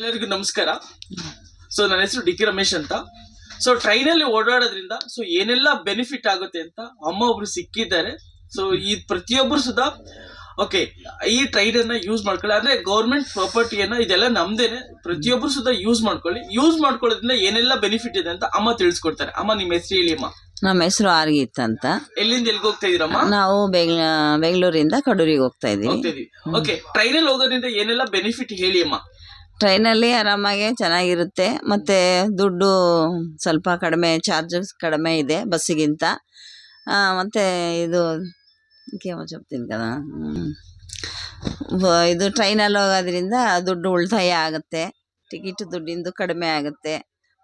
ಎಲ್ಲರಿಗೂ ನಮಸ್ಕಾರ. ಸೊ ನನ್ನ ಹೆಸರು ಡಿ ಕೆ ರಮೇಶ್ ಅಂತ. ಸೊ ಟ್ರೈನಲ್ಲಿ ಓಡಾಡೋದ್ರಿಂದ ಸೊ ಏನೆಲ್ಲ ಬೆನಿಫಿಟ್ ಆಗುತ್ತೆ ಅಂತ ಅಮ್ಮ ಒಬ್ರು ಸಿಕ್ಕಿದ್ದಾರೆ. ಸೊ ಈ ಪ್ರತಿಯೊಬ್ಬರು ಸುಧಾ ಓಕೆ ಈ ಟ್ರೈನ್ ಅನ್ನ ಯೂಸ್ ಮಾಡ್ಕೊಳ್ಳಿ, ಅಂದ್ರೆ ಗೌರ್ಮೆಂಟ್ ಪ್ರಾಪರ್ಟಿಯನ್ನ ಇದೆಲ್ಲ ನಮ್ದೇನೆ, ಪ್ರತಿಯೊಬ್ಬರು ಸುಧಾ ಯೂಸ್ ಮಾಡ್ಕೊಳ್ಳಿ. ಯೂಸ್ ಮಾಡ್ಕೊಳ್ಳೋದ್ರಿಂದ ಏನೆಲ್ಲ ಬೆನಿಫಿಟ್ ಇದೆ ಅಂತ ಅಮ್ಮ ತಿಳಿಸ್ಕೊಡ್ತಾರೆ. ಅಮ್ಮ ನಿಮ್ಮ ಹೆಸರು ಹೇಳಿ ಅಮ್ಮ. ನಮ್ಮ ಹೆಸರು ಆರ್ಗೀತ್ ಅಂತ. ಎಲ್ಲಿಂದ ಎಲ್ಲಿಗೆ ಹೋಗ್ತಾ ಇದೀರಮ್ಮ? ನಾವು ಬೆಂಗಳೂರಿಂದ ಕಡೂರಿಗೆ ಹೋಗ್ತಾ ಇದೀವಿ. ಓಕೆ, ಟ್ರೈನಲ್ಲಿ ಹೋಗೋದ್ರಿಂದ ಏನೆಲ್ಲ ಬೆನಿಫಿಟ್ ಹೇಳಿ ಅಮ್ಮ. ಟ್ರೈನಲ್ಲಿ ಆರಾಮಾಗಿ ಚೆನ್ನಾಗಿರುತ್ತೆ, ಮತ್ತು ದುಡ್ಡು ಸ್ವಲ್ಪ ಕಡಿಮೆ, ಚಾರ್ಜಸ್ ಕಡಿಮೆ ಇದೆ ಬಸ್ಸಿಗಿಂತ. ಮತ್ತು ಇದು చెప్తాను కదా, ಇದು ಟ್ರೈನಲ್ಲಿ ಹೋಗೋದ್ರಿಂದ ದುಡ್ಡು ಉಳಿತಾಯ ಆಗುತ್ತೆ, ಟಿಕೆಟ್ ದುಡ್ಡಿಂದು ಕಡಿಮೆ ಆಗುತ್ತೆ.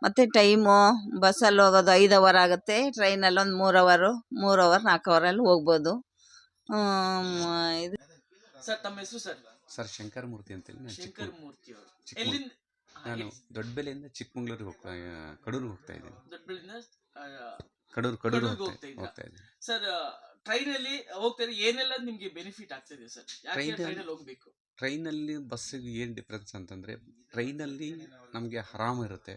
ಮತ್ತು ಟೈಮು ಬಸ್ಸಲ್ಲಿ ಹೋಗೋದು 5 ಅವರ್ ಆಗುತ್ತೆ, ಟ್ರೈನಲ್ಲಿ ಒಂದು 3 ಅವರ್ 4 ಅವರಲ್ಲಿ ಹೋಗ್ಬೋದು. ಇದು ಸರ್ ತಮ್ಮ ಹೆಸರು ಸರ್? ಸರ್ ಶಂಕರ ಮೂರ್ತಿ ಅಂತೇಳಿ. ಶಂಕರ ಮೂರ್ತಿ ಅವರು ಎಲ್ಲಿಂದ? ನಾನು ದೊಡ್ಡಬೆಲೆಯಿಂದ ಚಿಕ್ಕಮಂಗ್ಳೂರಿಗೆ ಕಡೂರಿಗೆ ಹೋಗ್ತಾ ಇದ್ದೀನಿ. ದೊಡ್ಡಬೆಳೆಯಿಂದ ಕಡೂರು ಹೋಗ್ತಾ ಇದ್ದೀನಿ. ಸರ್ ಟ್ರೈನಲ್ಲಿ ಹೋಗ್ತಾ ಇದ್ರೆ ಏನೆಲ್ಲ ನಿಮ್ಗೆ ಬೆನಿಫಿಟ್ ಆಗ್ತದೆ ಸರ್? ಟ್ರೈನಲ್ಲಿ ಹೋಗ್ಬೇಕು. ಟ್ರೈನಲ್ಲಿ ಬಸ್ಸಿಗೆ ಏನು ಡಿಫ್ರೆನ್ಸ್ ಅಂತಂದರೆ, ಟ್ರೈನಲ್ಲಿ ನಮಗೆ ಆರಾಮ ಇರುತ್ತೆ,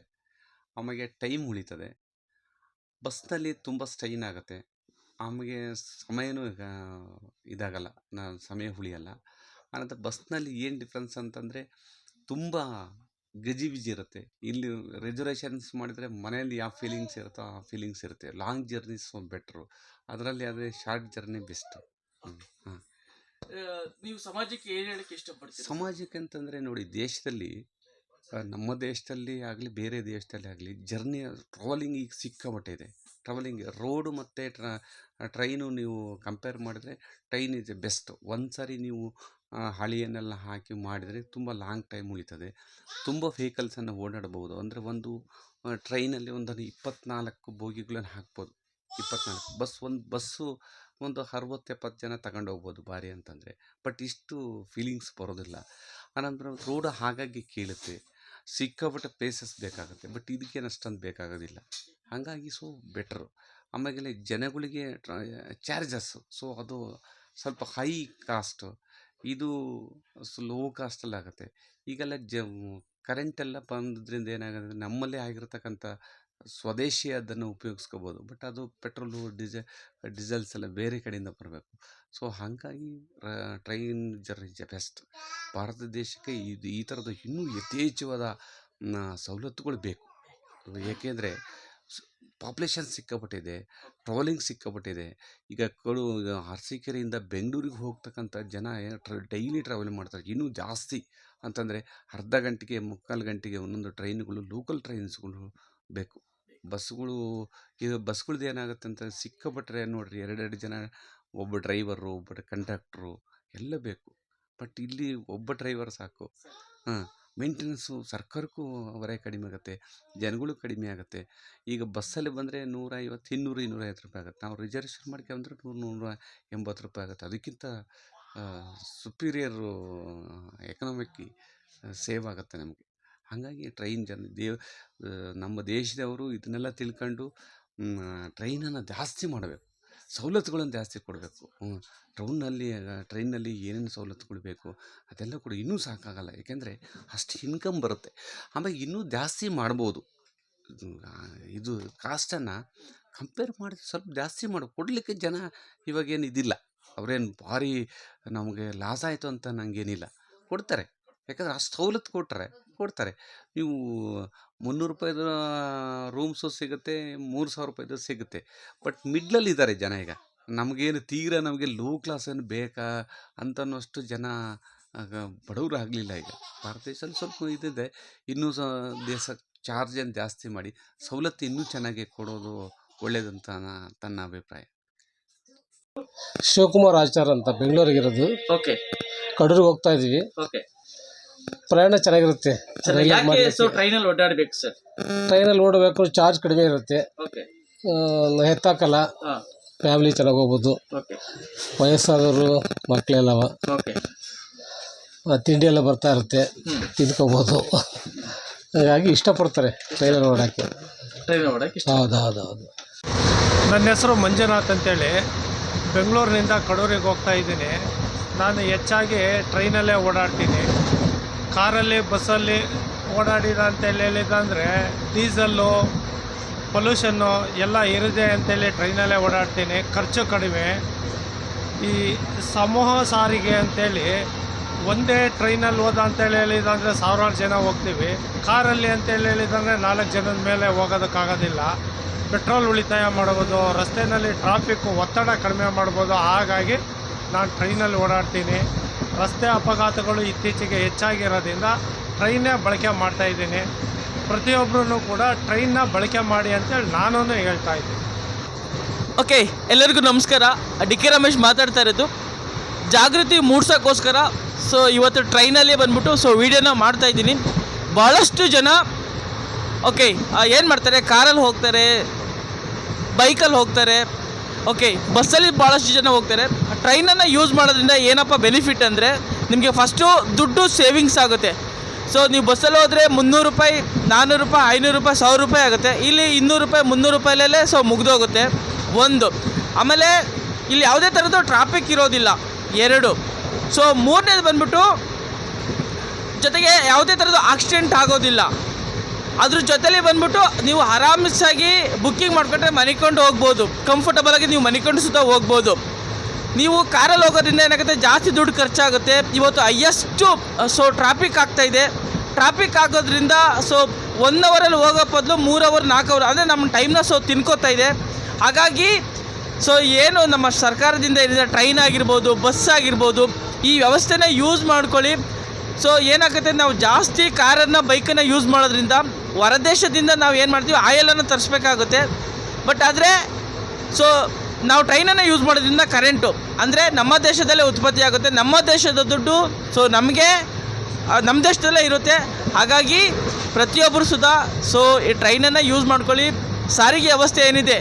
ಆಮೇಲೆ ಟೈಮ್ ಉಳಿತದೆ. ಬಸ್ನಲ್ಲಿ ತುಂಬ ಸ್ಟ್ರೈನ್ ಆಗುತ್ತೆ, ಆಮೇಲೆ ಸಮಯನೂ ಇದಾಗಲ್ಲ, ಸಮಯ ಉಳಿಯಲ್ಲ. ಆನಂತರ ಬಸ್ನಲ್ಲಿ ಏನು ಡಿಫ್ರೆನ್ಸ್ ಅಂತಂದರೆ ತುಂಬ ಗಜಿಬಿಜಿ ಇರುತ್ತೆ. ಇಲ್ಲಿ ರಿಸರ್ವೇಷನ್ಸ್ ಮಾಡಿದರೆ ಮನೆಯಲ್ಲಿ ಯಾವ ಫೀಲಿಂಗ್ಸ್ ಇರುತ್ತೋ ಆ ಫೀಲಿಂಗ್ಸ್ ಇರುತ್ತೆ. ಲಾಂಗ್ ಜರ್ನೀಸ್ ಬೆಟ್ರು, ಅದರಲ್ಲಿ ಆದರೆ ಶಾರ್ಟ್ ಜರ್ನಿ ಬೆಸ್ಟು. ನೀವು ಸಮಾಜಕ್ಕೆ ಏನು ಹೇಳಕ್ಕೆ ಇಷ್ಟಪಡ್ತೀರಿ? ಸಮಾಜಕ್ಕೆ ಅಂತಂದರೆ ನೋಡಿ, ದೇಶದಲ್ಲಿ ನಮ್ಮ ದೇಶದಲ್ಲಿ ಆಗಲಿ ಬೇರೆ ದೇಶದಲ್ಲಿ ಆಗಲಿ ಜರ್ನಿ ಟ್ರಾವೆಲಿಂಗ್ ಈಗ ಸಿಕ್ಕಾಪಟ್ಟೆ ಇದೆ. ಟ್ರಾವೆಲಿಂಗ್ ರೋಡು ಮತ್ತು ಟ್ರೈನು ನೀವು ಕಂಪೇರ್ ಮಾಡಿದ್ರೆ ಟ್ರೈನ್ ಇಸ್ ಬೆಸ್ಟ್. ಒಂದು ಸಾರಿ ನೀವು ಹಳಿಯನ್ನೆಲ್ಲ ಹಾಕಿ ಮಾಡಿದರೆ ತುಂಬ ಲಾಂಗ್ ಟೈಮ್ ಉಳಿತದೆ, ತುಂಬ ವೆಹಿಕಲ್ಸನ್ನು ಓಡಾಡ್ಬೋದು. ಅಂದರೆ ಒಂದು ಟ್ರೈನಲ್ಲಿ ಒಂದು 24 ಬೋಗಿಗಳನ್ನು ಹಾಕ್ಬೋದು, 24. ಬಸ್ಸು ಒಂದು 60-70 ಜನ ತಗೊಂಡು ಹೋಗ್ಬೋದು ಭಾರಿ ಅಂತಂದರೆ. ಬಟ್ ಇಷ್ಟು ಫೀಲಿಂಗ್ಸ್ ಬರೋದಿಲ್ಲ. ಆನಂತರ ರೋಡ್ ಹಾಗಾಗಿ ಕೀಳುತ್ತೆ, ಸಿಕ್ಕಾಪಟ್ಟೆ ಪ್ಲೇಸಸ್ ಬೇಕಾಗುತ್ತೆ. ಬಟ್ ಇದಕ್ಕೇನು ಅಷ್ಟೊಂದು ಬೇಕಾಗೋದಿಲ್ಲ, ಹಾಗಾಗಿ ಸೊ ಬೆಟ್ರು. ಆಮೇಲೆ ಜನಗಳಿಗೆ ಚಾರ್ಜಸ್ಸು ಸೊ ಅದು ಸ್ವಲ್ಪ ಹೈ ಕಾಸ್ಟು, ಇದು ಲೋ ಕಾಸ್ಟಲ್ಲಿ ಆಗುತ್ತೆ. ಈಗೆಲ್ಲ ಕರೆಂಟೆಲ್ಲ ಬಂದ್ರಿಂದ ಏನಾಗುತ್ತೆ, ನಮ್ಮಲ್ಲೇ ಆಗಿರ್ತಕ್ಕಂಥ ಸ್ವದೇಶಿ ಅದನ್ನು ಉಪಯೋಗಿಸ್ಕೋಬೋದು. ಬಟ್ ಅದು ಪೆಟ್ರೋಲು ಡೀಸೆಲ್ಸ್ ಎಲ್ಲ ಬೇರೆ ಕಡೆಯಿಂದ ಬರಬೇಕು. ಸೊ ಹಾಗಾಗಿ train journey is best. Bharat ದೇಶಕ್ಕೆ ಈ ಥರದ ಇನ್ನೂ ಯಥೇಚ್ಛವಾದ ಸವಲತ್ತುಗಳು ಬೇಕು. ಏಕೆಂದರೆ ಪಾಪ್ಯುಲೇಷನ್ ಸಿಕ್ಕಾಪಟ್ಟಿದೆ, ಟ್ರಾವೆಲಿಂಗ್ ಸಿಕ್ಕಾಪಟ್ಟಿದೆ. ಈಗ ಅರಸೀಕೆರೆಯಿಂದ ಬೆಂಗಳೂರಿಗೆ ಹೋಗ್ತಕ್ಕಂಥ ಜನ ಡೈಲಿ ಟ್ರಾವೆಲ್ ಮಾಡ್ತಾರೆ. ಇನ್ನೂ ಜಾಸ್ತಿ ಅಂತಂದರೆ ಅರ್ಧ ಗಂಟೆಗೆ, 3/4 ಗಂಟೆಗೆ ಒಂದೊಂದು ಟ್ರೈನ್ಗಳು, ಲೋಕಲ್ ಟ್ರೈನ್ಸ್ಗಳು ಬೇಕು. ಬಸ್ಗಳದ್ದು ಏನಾಗುತ್ತೆ ಅಂತ ಸಿಕ್ಕಾಪಟ್ಟರೆ ನೋಡಿರಿ, 2 ಜನ, ಒಬ್ಬ ಡ್ರೈವರು, ಒಬ್ಬ ಕಂಡಕ್ಟ್ರು ಎಲ್ಲ ಬೇಕು. ಬಟ್ ಇಲ್ಲಿ ಒಬ್ಬ ಡ್ರೈವರ್ ಸಾಕು. ಮೇಂಟೆನೆನ್ಸು ಸರ್ಕಾರಕ್ಕೂ ಹೊರೆ ಕಡಿಮೆ ಆಗುತ್ತೆ, ಜನಗಳು ಕಡಿಮೆ ಆಗುತ್ತೆ. ಈಗ ಬಸ್ಸಲ್ಲಿ ಬಂದರೆ 150, 200, 250 ರೂಪಾಯಿ ಆಗುತ್ತೆ. ನಾವು ರಿಸರ್ವೇಷನ್ ಮಾಡ್ಕೊಂಡ್ರೆ 100-180 ರೂಪಾಯಿ ಆಗುತ್ತೆ. ಅದಕ್ಕಿಂತ ಸುಪೀರಿಯರು ಎಕನಾಮಿಕ್ ಸೇವ್ ಆಗುತ್ತೆ ನಮಗೆ. ಹಾಗಾಗಿ ಟ್ರೈನ್ ನಮ್ಮ ದೇಶದವರು ಇದನ್ನೆಲ್ಲ ತಿಳ್ಕೊಂಡು ಟ್ರೈನನ್ನು ಜಾಸ್ತಿ ಮಾಡಬೇಕು, ಸವಲತ್ತುಗಳನ್ನು ಜಾಸ್ತಿ ಕೊಡಬೇಕು. ಟ್ರೈನಲ್ಲಿ ಏನೇನು ಸವಲತ್ತುಗಳು ಬೇಕು ಅದೆಲ್ಲ ಕೂಡ ಇನ್ನೂ ಸಾಕಾಗಲ್ಲ, ಏಕೆಂದರೆ ಅಷ್ಟು ಇನ್ಕಮ್ ಬರುತ್ತೆ. ಆಮೇಲೆ ಇನ್ನೂ ಜಾಸ್ತಿ ಮಾಡ್ಬೋದು. ಇದು ಕಾಸ್ಟನ್ನು ಕಂಪೇರ್ ಮಾಡಿದ್ರೆ ಸ್ವಲ್ಪ ಜಾಸ್ತಿ ಕೊಡಲಿಕ್ಕೆ ಜನ ಇವಾಗೇನು ಇದಿಲ್ಲ. ಅವರೇನು ಭಾರಿ ನಮಗೆ ಲಾಸ್ ಆಯಿತು ಅಂತ ನನಗೇನಿಲ್ಲ, ಕೊಡ್ತಾರೆ. ಯಾಕಂದರೆ ಅಷ್ಟು ಸವಲತ್ತು ಕೊಡ್ತಾರೆ. ನೀವು 300 ರೂಪಾಯಿದು ರೂಮ್ಸು ಸಿಗುತ್ತೆ, 3000 ರೂಪಾಯಿದು ಸಿಗುತ್ತೆ. ಬಟ್ ಮಿಡ್ಲಲ್ಲಿ ಇದ್ದಾರೆ ಜನ. ಈಗ ನಮಗೇನು ನಮಗೆ ಲೋ ಕ್ಲಾಸ್ ಏನು ಬೇಕಾ ಅಂತನ್ನೋಷ್ಟು ಜನ ಬಡವರು ಆಗಲಿಲ್ಲ. ಈಗ ಭಾರತ ದೇಶದಲ್ಲಿ ಸ್ವಲ್ಪ ಇದಿದೆ, ಇನ್ನೂ ದೇಶ ಚಾರ್ಜ್ ಏನು ಜಾಸ್ತಿ ಮಾಡಿ ಸವಲತ್ತು ಇನ್ನೂ ಚೆನ್ನಾಗಿ ಕೊಡೋದು ಒಳ್ಳೇದಂತ ತನ್ನ ಅಭಿಪ್ರಾಯ. ಶಿವಕುಮಾರ್ ಆಚಾರ್ ಅಂತ, ಬೆಂಗಳೂರಿಗಿರೋದು. ಓಕೆ, ಕಡೂರಿಗೆ ಹೋಗ್ತಾ ಇದೀವಿ. ಓಕೆ, ಪ್ರಯಾಣ ಚೆನ್ನಾಗಿರುತ್ತೆ. ಟ್ರೈನಲ್ಲಿ ಓಡಾಡಬೇಕು ಸರ್? ಟ್ರೈನಲ್ಲಿ ಓಡಬೇಕು, ಚಾರ್ಜ್ ಕಡಿಮೆ ಇರುತ್ತೆ, ಓಕೆ, ಎತ್ತಾಕಲ್ಲ, ಫ್ಯಾಮಿಲಿ ಚೆನ್ನಾಗಿ ಹೋಗ್ಬೋದು. ಓಕೆ, ವಯಸ್ಸಾದವರು, ಮಕ್ಕಳೆಲ್ಲವ, ಓಕೆ, ತಿಂಡಿ ಎಲ್ಲ ಬರ್ತಾ ಇರುತ್ತೆ, ತಿನ್ಕೋಬೋದು. ಹಾಗಾಗಿ ಇಷ್ಟಪಡ್ತಾರೆ ಟ್ರೈನಲ್ಲಿ ಓಡೋಕ್ಕೆ. ಹೌದು. ನನ್ನ ಹೆಸರು ಮಂಜುನಾಥ್ ಅಂತೇಳಿ, ಬೆಂಗಳೂರಿನಿಂದ ಕಡೂರಿಗೆ ಹೋಗ್ತಾ ಇದ್ದೀನಿ. ನಾನು ಹೆಚ್ಚಾಗಿ ಟ್ರೈನಲ್ಲೇ ಓಡಾಡ್ತೀನಿ. ಕಾರಲ್ಲಿ, ಬಸ್ಸಲ್ಲಿ ಓಡಾಡಿದ ಅಂತೇಳಿ ಹೇಳಿದಂದರೆ ಡೀಸಲ್ಲು ಪೊಲ್ಯೂಷನ್ನು ಎಲ್ಲ ಇರಿದೆ ಅಂತೇಳಿ ಟ್ರೈನಲ್ಲೇ ಓಡಾಡ್ತೀನಿ. ಖರ್ಚು ಕಡಿಮೆ. ಈ ಸಮೂಹ ಸಾರಿಗೆ ಅಂತೇಳಿ ಒಂದೇ ಟ್ರೈನಲ್ಲಿ ಹೋದ ಅಂತೇಳಿ ಹೇಳಿದಂದರೆ ಸಾವಿರಾರು ಜನ ಹೋಗ್ತೀವಿ. ಕಾರಲ್ಲಿ ಅಂತೇಳಿ ಹೇಳಿದಂದರೆ 4 ಜನದ ಮೇಲೆ ಹೋಗೋದಕ್ಕಾಗೋದಿಲ್ಲ. ಪೆಟ್ರೋಲ್ ಉಳಿತಾಯ ಮಾಡ್ಬೋದು, ರಸ್ತೆಯಲ್ಲಿ ಟ್ರಾಫಿಕ್ಕು ಒತ್ತಡ ಕಡಿಮೆ ಮಾಡ್ಬೋದು. ಹಾಗಾಗಿ ನಾನು ಟ್ರೈನಲ್ಲಿ ಓಡಾಡ್ತೀನಿ. ರಸ್ತೆ ಅಪಘಾತಗಳು ಇತ್ತೀಚೆಗೆ ಹೆಚ್ಚಾಗಿರೋದ್ರಿಂದ ಟ್ರೈನೇ ಬಳಕೆ ಮಾಡ್ತಾಯಿದ್ದೀನಿ. ಪ್ರತಿಯೊಬ್ಬರೂ ಕೂಡ ಟ್ರೈನ್ನ ಬಳಕೆ ಮಾಡಿ ಅಂತೇಳಿ ನಾನು ಹೇಳ್ತಾ ಇದ್ದೀನಿ. ಓಕೆ, ಎಲ್ಲರಿಗೂ ನಮಸ್ಕಾರ. ಡಿ ಕೆ ರಮೇಶ್ ಮಾತಾಡ್ತಾ ಇರೋದು. ಜಾಗೃತಿ ಮೂಡ್ಸೋಕ್ಕೋಸ್ಕರ ಸೊ ಇವತ್ತು ಟ್ರೈನಲ್ಲೇ ಬಂದ್ಬಿಟ್ಟು ಸೊ ವೀಡಿಯೋನ ಮಾಡ್ತಾಯಿದ್ದೀನಿ. ಭಾಳಷ್ಟು ಜನ ಓಕೆ ಏನು ಮಾಡ್ತಾರೆ, ಕಾರಲ್ಲಿ ಹೋಗ್ತಾರೆ, ಬೈಕಲ್ಲಿ ಹೋಗ್ತಾರೆ, ಓಕೆ ಬಸ್ಸಲ್ಲಿ ಭಾಳಷ್ಟು ಜನ ಹೋಗ್ತಾರೆ. ಟ್ರೈನನ್ನು ಯೂಸ್ ಮಾಡೋದ್ರಿಂದ ಏನಪ್ಪ ಬೆನಿಫಿಟ್ ಅಂದರೆ ನಿಮಗೆ ಫಸ್ಟು ದುಡ್ಡು ಸೇವಿಂಗ್ಸ್ ಆಗುತ್ತೆ. ಸೊ ನೀವು ಬಸ್ಸಲ್ಲಿ ಹೋದರೆ 300 ರೂಪಾಯಿ, 400 ರೂಪಾಯಿ, 500 ರೂಪಾಯಿ, 1000 ರೂಪಾಯಿ ಆಗುತ್ತೆ. ಇಲ್ಲಿ 200 ರೂಪಾಯಿ, 300 ರೂಪಾಯಲ್ಲೇ ಸೊ ಮುಗಿದೋಗುತ್ತೆ. ಒಂದು, ಆಮೇಲೆ ಇಲ್ಲಿ ಯಾವುದೇ ಥರದ್ದು ಟ್ರಾಫಿಕ್ ಇರೋದಿಲ್ಲ. 2, ಸೊ 3ನೇದು ಬಂದ್ಬಿಟ್ಟು ಜೊತೆಗೆ ಯಾವುದೇ ಥರದ್ದು ಆಕ್ಸಿಡೆಂಟ್ ಆಗೋದಿಲ್ಲ. ಅದ್ರ ಜೊತೆಲಿ ಬಂದ್ಬಿಟ್ಟು ನೀವು ಆರಾಮಸಾಗಿ ಬುಕ್ಕಿಂಗ್ ಮಾಡ್ಕೊಂಡ್ರೆ ಮನಿಕೊಂಡು ಹೋಗ್ಬೋದು. ಕಂಫರ್ಟಬಲಾಗಿ ನೀವು ಮನಿಕೊಂಡು ಸುತ್ತ ಹೋಗ್ಬೋದು. ನೀವು ಕಾರಲ್ಲಿ ಹೋಗೋದ್ರಿಂದ ಏನಾಗುತ್ತೆ, ಜಾಸ್ತಿ ದುಡ್ಡು ಖರ್ಚಾಗುತ್ತೆ. ಇವತ್ತು ಹೈಯೆಸ್ಟು ಸೊ ಟ್ರಾಫಿಕ್ ಆಗ್ತಾಯಿದೆ. ಟ್ರಾಫಿಕ್ ಆಗೋದ್ರಿಂದ ಸೊ 1 ಅವರಲ್ಲಿ ಹೋಗೋ ಬದಲು 3 ಅವರ್ 4 ಅವರ್ ಅಂದರೆ ನಮ್ಮ ಟೈಮ್ನ ಸೊ ತಿನ್ಕೋತಾ ಇದೆ. ಹಾಗಾಗಿ ಸೊ ಏನು ನಮ್ಮ ಸರ್ಕಾರದಿಂದ ಏನಿದೆ, ಟ್ರೈನ್ ಆಗಿರ್ಬೋದು, ಬಸ್ ಆಗಿರ್ಬೋದು, ಈ ವ್ಯವಸ್ಥೆನ ಯೂಸ್ ಮಾಡ್ಕೊಳ್ಳಿ. ಸೊ ಏನಾಗುತ್ತೆ, ನಾವು ಜಾಸ್ತಿ ಕಾರನ್ನು, ಬೈಕನ್ನು ಯೂಸ್ ಮಾಡೋದ್ರಿಂದ ಹೊರದೇಶದಿಂದ ನಾವು ಏನು ಮಾಡ್ತೀವಿ, ಆಯಿಲನ್ನು ತರಿಸ್ಬೇಕಾಗುತ್ತೆ. ಬಟ್ ಆದರೆ ಸೊ ನಾವು ಟ್ರೈನನ್ನು ಯೂಸ್ ಮಾಡೋದ್ರಿಂದ ಕರೆಂಟು ಅಂದರೆ ನಮ್ಮ ದೇಶದಲ್ಲೇ ಉತ್ಪತ್ತಿ ಆಗುತ್ತೆ. ನಮ್ಮ ದೇಶದ ದುಡ್ಡು ಸೊ ನಮಗೆ ನಮ್ಮ ದೇಶದಲ್ಲೇ ಇರುತ್ತೆ. ಹಾಗಾಗಿ ಪ್ರತಿಯೊಬ್ಬರು ಸುಧಾ ಸೊ ಈ ಟ್ರೈನನ್ನು ಯೂಸ್ ಮಾಡ್ಕೊಳ್ಳಿ. ಸಾರಿಗೆ ವ್ಯವಸ್ಥೆ ಏನಿದೆ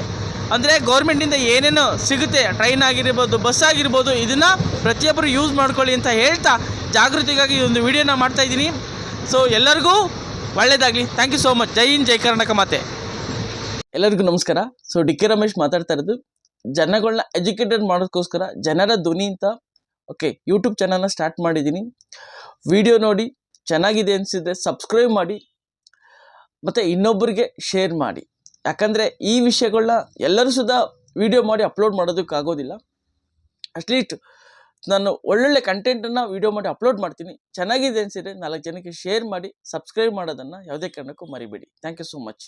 ಅಂದರೆ ಗೌರ್ಮೆಂಟಿಂದ ಏನೇನು ಸಿಗುತ್ತೆ, ಟ್ರೈನ್ ಆಗಿರ್ಬೋದು, ಬಸ್ ಆಗಿರ್ಬೋದು, ಇದನ್ನು ಪ್ರತಿಯೊಬ್ಬರು ಯೂಸ್ ಮಾಡ್ಕೊಳ್ಳಿ ಅಂತ ಹೇಳ್ತಾ ಜಾಗೃತಿಗಾಗಿ ಈ ಒಂದು ವಿಡಿಯೋನ ಮಾಡ್ತಾಯಿದ್ದೀನಿ. ಸೊ ಎಲ್ಲರಿಗೂ ಒಳ್ಳೆಯದಾಗಲಿ. Thank you so much. ಜೈ ಹಿಂದ್, ಜೈ ಕರ್ನಾಟಕ ಮಾತೆ. ಎಲ್ಲರಿಗೂ ನಮಸ್ಕಾರ. ಸೊ ಡಿ ಕೆ ರಮೇಶ್ ಮಾತಾಡ್ತಾ ಇರೋದು. ಜನಗಳನ್ನ ಎಜುಕೇಟೆಡ್ ಮಾಡೋದಕ್ಕೋಸ್ಕರ ಜನರ ಧ್ವನಿ ಅಂತ ಓಕೆ ಯೂಟ್ಯೂಬ್ ಚಾನಲ್ನ ಸ್ಟಾರ್ಟ್ ಮಾಡಿದ್ದೀನಿ. ವಿಡಿಯೋ ನೋಡಿ ಚೆನ್ನಾಗಿದೆ ಅನಿಸಿದ್ರೆ ಸಬ್ಸ್ಕ್ರೈಬ್ ಮಾಡಿ ಮತ್ತು ಇನ್ನೊಬ್ಬರಿಗೆ ಶೇರ್ ಮಾಡಿ. ಯಾಕಂದರೆ ಈ ವಿಷಯಗಳನ್ನ ಎಲ್ಲರೂ ಸುದಾ ವಿಡಿಯೋ ಮಾಡಿ ಅಪ್ಲೋಡ್ ಮಾಡೋದಕ್ಕಾಗೋದಿಲ್ಲ. ಅಟ್ಲೀಸ್ಟ್ ನಾನು ಒಳ್ಳೊಳ್ಳೆ ಕಂಟೆಂಟನ್ನು ವಿಡಿಯೋ ಮಾಡಿ ಅಪ್ಲೋಡ್ ಮಾಡ್ತೀನಿ. ಚೆನ್ನಾಗಿದೆ ಅನಿಸಿದ್ರೆ 4 ಜನಕ್ಕೆ ಶೇರ್ ಮಾಡಿ, ಸಬ್ಸ್ಕ್ರೈಬ್ ಮಾಡೋದನ್ನು ಯಾವುದೇ ಕಾರಣಕ್ಕೂ ಮರಿಬೇಡಿ. Thank you so much.